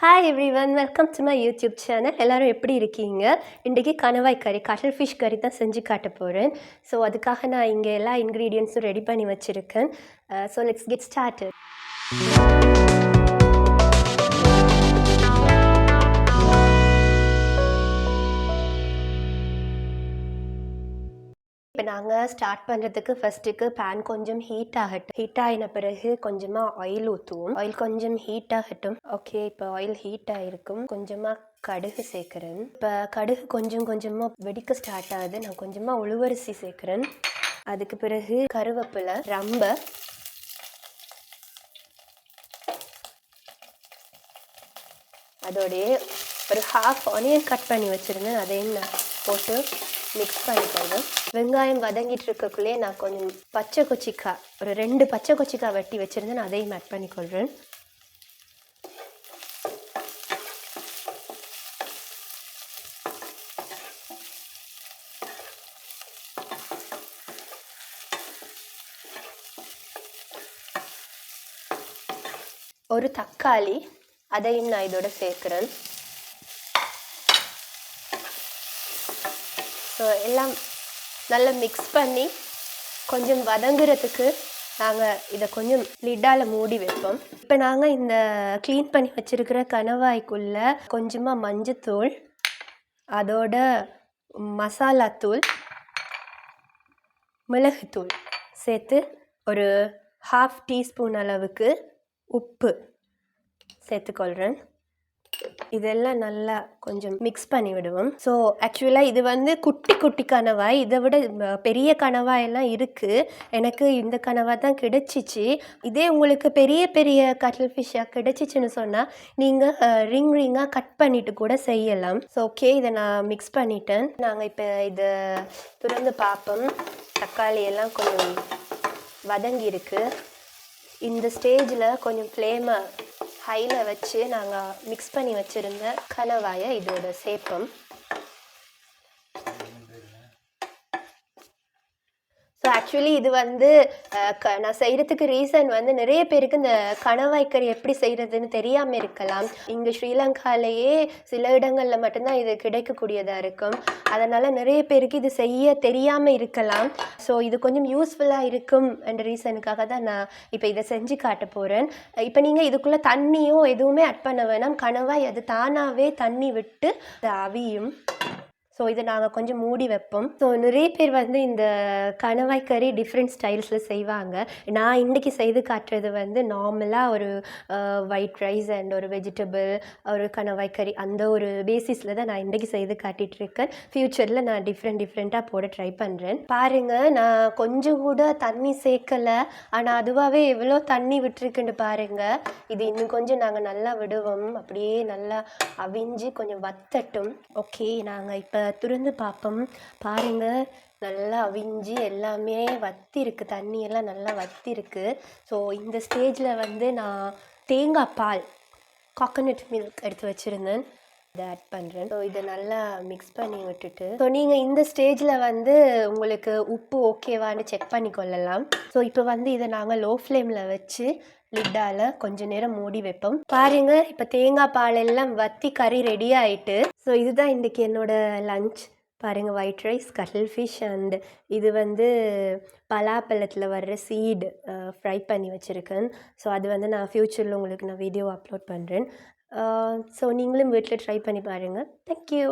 Hi everyone, welcome to my YouTube channel. எல்லோரும் எப்படி இருக்கீங்க? இன்றைக்கி கணவாய் கறி, கட்டல் ஃபிஷ் கறி தான் செஞ்சு காட்ட போகிறேன். ஸோ அதுக்காக நான் இங்கே எல்லா இன்க்ரீடியன்ஸும் ரெடி பண்ணி வச்சுருக்கேன். So let's get started. இப்போ நாங்கள் ஸ்டார்ட் பண்ணுறதுக்கு ஃபஸ்ட்டுக்கு பேன் கொஞ்சம் ஹீட் ஆகட்டும். ஹீட் ஆகின பிறகு கொஞ்சமாக ஆயில் ஊற்றுவோம். ஆயில் கொஞ்சம் ஹீட் ஆகட்டும். ஓகே, இப்போ ஆயில் ஹீட் ஆகிருக்கும். கொஞ்சமாக கடுகு சேர்க்குறேன். இப்போ கடுகு கொஞ்சம் கொஞ்சமாக வெடிக்க ஸ்டார்ட் ஆகுது. நான் கொஞ்சமாக உளுவரிசி சேர்க்குறேன். அதுக்கு பிறகு கருவேப்பிலை, ரம்பை, அதோடைய ஒரு ஹாஃப் ஆனியன் கட் பண்ணி வச்சுருந்தேன். அதையும் நான் போட்டு மிக்ஸ் பண்ணிக்கணும். வெங்காயம் வதங்கிட்டு இருக்கக்குள்ளே நான் கொஞ்சம் பச்சை கொச்சிக்காய், ஒரு 2 பச்சை கொச்சிக்காய் வெட்டி வச்சுருந்தேன். நான் அதையும் ஆட் பண்ணிக்கொள்கிறேன். ஒரு தக்காளி, அதையும் நான் இதோட சேர்க்குறேன். ஸோ எல்லாம் நல்லா மிக்ஸ் பண்ணி கொஞ்சம் வதங்குறதுக்கு நாங்கள் இதை கொஞ்சம் லிட்டால் மூடி வைப்போம். இப்போ நாங்கள் இந்த க்ளீன் பண்ணி வச்சுருக்கிற கணவாய்க்குள்ளே கொஞ்சமாக மஞ்சத்தூள், அதோட மசாலாத்தூள், மிளகுத்தூள் சேர்த்து ஒரு 1/2 டீஸ்பூன் அளவுக்கு உப்பு சேர்த்துக்கொள்கிறேன். இதெல்லாம் நல்லா கொஞ்சம் மிக்ஸ் பண்ணி விடுவோம். ஸோ ஆக்சுவலாக இது வந்து குட்டி குட்டி கணவாய், இதை விட பெரிய கணவாயெல்லாம் இருக்குது. எனக்கு இந்த கணவாய் தான் கிடைச்சிச்சு. இதே உங்களுக்கு பெரிய பெரிய கட்டல் ஃபிஷ்ஷாக கிடைச்சிச்சின்னு சொன்னால் நீங்கள் ரிங்காக கட் பண்ணிவிட்டு கூட செய்யலாம். ஸோ ஓகே, இதை நான் மிக்ஸ் பண்ணிட்டேன். நாங்கள் இப்போ இதை திறந்து பார்ப்போம். தக்காளி எல்லாம் கொஞ்சம் வதங்கி இருக்குது. இந்த ஸ்டேஜில் கொஞ்சம் ஃப்ளேமை ஹையில் வச்சு நாங்கள் மிக்ஸ் பண்ணி வச்சுருந்த கணவாயை இதோட சேர்ப்போம். ஸோ ஆக்சுவலி இது வந்து நான் செய்கிறதுக்கு ரீசன் வந்து நிறைய பேருக்கு இந்த கணவாய் கறி எப்படி செய்கிறதுன்னு தெரியாமல் இருக்கலாம். இங்கே ஸ்ரீலங்காலேயே சில இடங்களில் மட்டும்தான் இது கிடைக்கக்கூடியதாக இருக்கும். அதனால் நிறைய பேருக்கு இது செய்ய தெரியாமல் இருக்கலாம். ஸோ இது கொஞ்சம் யூஸ்ஃபுல்லாக இருக்கும் என்ற ரீசனுக்காக தான் நான் இப்போ இதை செஞ்சு காட்ட போகிறேன். இப்போ நீங்கள் இதுக்குள்ளே தண்ணியோ எதுவுமே ஆட் பண்ண வேணாம். கணவாய் அது தானாகவே தண்ணி விட்டு அவியும். ஸோ இதை நாங்கள் கொஞ்சம் மூடி வைப்போம். ஸோ நிறைய பேர் வந்து இந்த கணவாய் கறி டிஃப்ரெண்ட் ஸ்டைல்ஸில் செய்வாங்க. நான் இன்றைக்கி செய்து காட்டுறது வந்து நார்மலாக ஒரு ஒயிட் ரைஸ் அண்ட் ஒரு வெஜிடபிள், ஒரு கணவாய் கறி, அந்த ஒரு பேசிஸில் தான் நான் இன்றைக்கி செய்து காட்டிகிட்ருக்கேன். ஃப்யூச்சரில் நான் டிஃப்ரெண்ட்டாக போட ட்ரை பண்ணுறேன். பாருங்கள், நான் கொஞ்சம் கூட தண்ணி சேர்க்கலை, ஆனால் அதுவாகவே எவ்வளோ தண்ணி விட்டுருக்குன்னு பாருங்கள். இது இன்னும் கொஞ்சம் நாங்கள் நல்லா விடுவோம். அப்படியே நல்லா அவிஞ்சு கொஞ்சம் வத்தட்டும். ஓகே, நாங்கள் இப்போ துறந்து பார்ப்போம். பாருங்கள், நல்லா அவிஞ்சி எல்லாமே வத்தி இருக்குது. தண்ணியெல்லாம் நல்லா வத்தி இருக்குது. ஸோ இந்த ஸ்டேஜில் வந்து நான் தேங்காய் பால், கோகோனட் மில்க் எடுத்து வச்சுருந்தேன், இதை ஆட் பண்ணுறேன். ஸோ இதை நல்லா மிக்ஸ் பண்ணி விட்டுட்டு, ஸோ நீங்கள் இந்த ஸ்டேஜில் வந்து உங்களுக்கு உப்பு ஓகேவான்னு செக் பண்ணி கொள்ளலாம். ஸோ இப்போ வந்து இதை நாங்கள் லோ ஃப்ளேமில் வச்சு லிட்டால் கொஞ்சம் நேரம் மூடி வைப்போம். பாருங்கள், இப்போ தேங்காய் பால் எல்லாம் வத்தி கறி ரெடி ஆகிட்டு. ஸோ இதுதான் இன்றைக்கி என்னோடய லஞ்ச். பாருங்கள், ஒயிட் ரைஸ், கட்டல் ஃபிஷ் அண்ட் இது வந்து பலாப்பழத்தில் வர்ற சீடு ஃப்ரை பண்ணி வச்சுருக்கேன். ஸோ அது வந்து நான் ஃப்யூச்சரில் உங்களுக்கு நான் வீடியோ அப்லோட் பண்ணுறேன். ஸோ நீங்களும் வீட்டில் ட்ரை பண்ணி பாருங்கள். தேங்க்யூ.